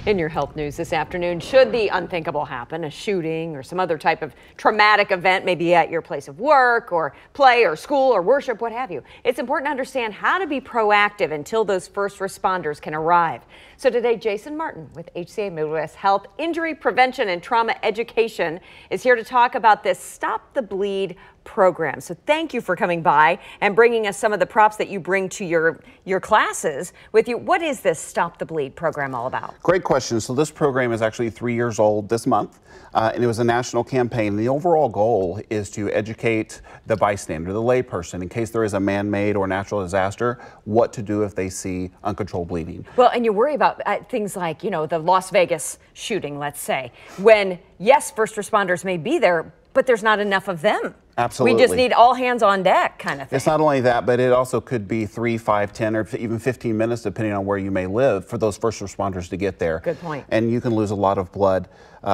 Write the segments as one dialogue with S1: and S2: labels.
S1: In your health news this afternoon, should the unthinkable happen, a shooting or some other type of traumatic event, maybe at your place of work or play or school or worship, what have you, it's important to understand how to be proactive until those first responders can arrive. So today, Jason Martin with HCA Midwest Health Injury Prevention and Trauma Education is here to talk about this Stop the Bleed program. So thank you for coming by and bringing us some of the props that you bring to your classes with you. What is this Stop the Bleed program all about?
S2: Great question. So this program is actually 3 years old this month, and it was a national campaign. The overall goal is to educate the bystander, the layperson, in case there is a man-made or natural disaster, what to do if they see uncontrolled bleeding.
S1: Well, and you worry about things like, you know, the Las Vegas shooting, let's say, when, yes, first responders may be there, but there's not enough of them.
S2: Absolutely.
S1: We just need all hands on deck kind of thing.
S2: It's not only that, but it also could be 3, 5, 10, or even 15 minutes, depending on where you may live, for those first responders to get there.
S1: Good point.
S2: And you can lose a lot of blood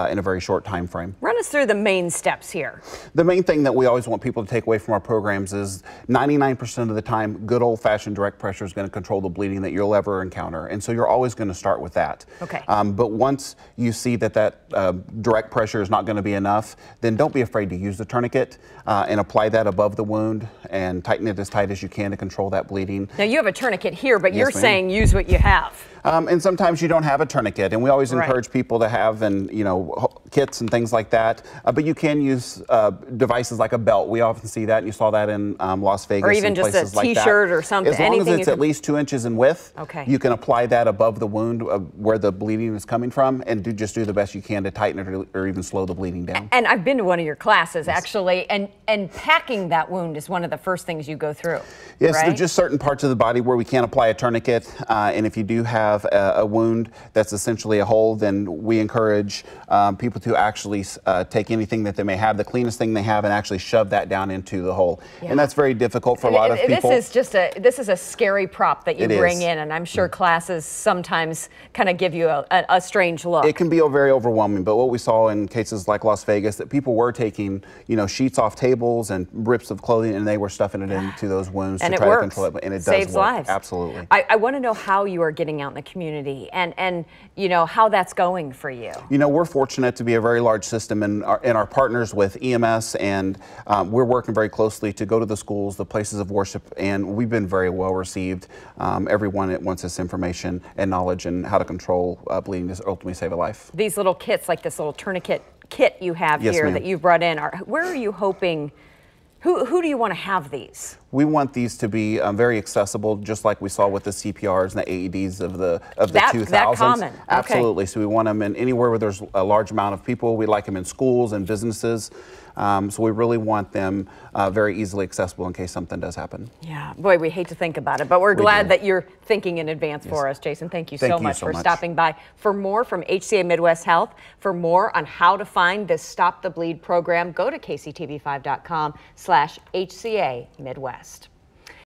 S2: in a very short time frame.
S1: Run us through the main steps here.
S2: The main thing that we always want people to take away from our programs is 99% of the time, good old-fashioned direct pressure is going to control the bleeding that you'll ever encounter. And so you're always going to start with that.
S1: Okay.
S2: But once you see that direct pressure is not going to be enough, then don't be afraid to use the tourniquet and apply that above the wound and tighten it as tight as you can to control that bleeding.
S1: Now you have a tourniquet here, but
S2: Yes,
S1: you're saying use what you have.
S2: And sometimes you don't have a tourniquet, and we always encourage people to have kits and things like that. But you can use devices like a belt. We often see that, and you saw that in Las Vegas.
S1: Or even just a T-shirt or something.
S2: As long as it's at least 2 inches in width,
S1: okay,
S2: you can apply that above the wound where the bleeding is coming from, and just do the best you can to tighten it or even slow the bleeding down.
S1: And I've been to one of your classes, actually, and packing that wound is one of the first things you go through.
S2: Yes,
S1: right?
S2: There's just certain parts of the body where we can't apply a tourniquet, and if you do have a wound that's essentially a hole, then we encourage people to actually take anything that they may have, the cleanest thing they have, and actually shove that down into the hole. Yeah. And that's very difficult for a lot of people.
S1: This is a scary prop that you bring in, and I'm sure classes sometimes kind of give you a strange look.
S2: It can be very overwhelming, but what we saw in cases like Las Vegas, that people were taking, sheets off tables and rips of clothing, and they were stuffing it into those wounds to try to control it, and it
S1: saves
S2: does work.
S1: lives.
S2: Absolutely.
S1: I want to know how you are getting out in the community and how that's going for you.
S2: We're fortunate to be a very large system, and our partners with EMS, and we're working very closely to go to the schools, the places of worship, and we've been very well received. Everyone that wants this information and knowledge and how to control bleeding to ultimately save a life. These
S1: little kits, like this little tourniquet kit you have here that you've brought in, where are you hoping? Who do you want to have these?
S2: We want these to be very accessible, just like we saw with the CPRs and the AEDs of the 2000s.
S1: That common.
S2: Absolutely.
S1: Okay.
S2: So we want them in anywhere where there's a large amount of people. We like them in schools and businesses. So we really want them very easily accessible in case something does happen.
S1: Yeah, boy, we hate to think about it, but we're glad that you're thinking in advance for us, Jason. Thank you so much for stopping by. For more from HCA Midwest Health, for more on how to find this Stop the Bleed program, go to kctv5.com/HCA Midwest.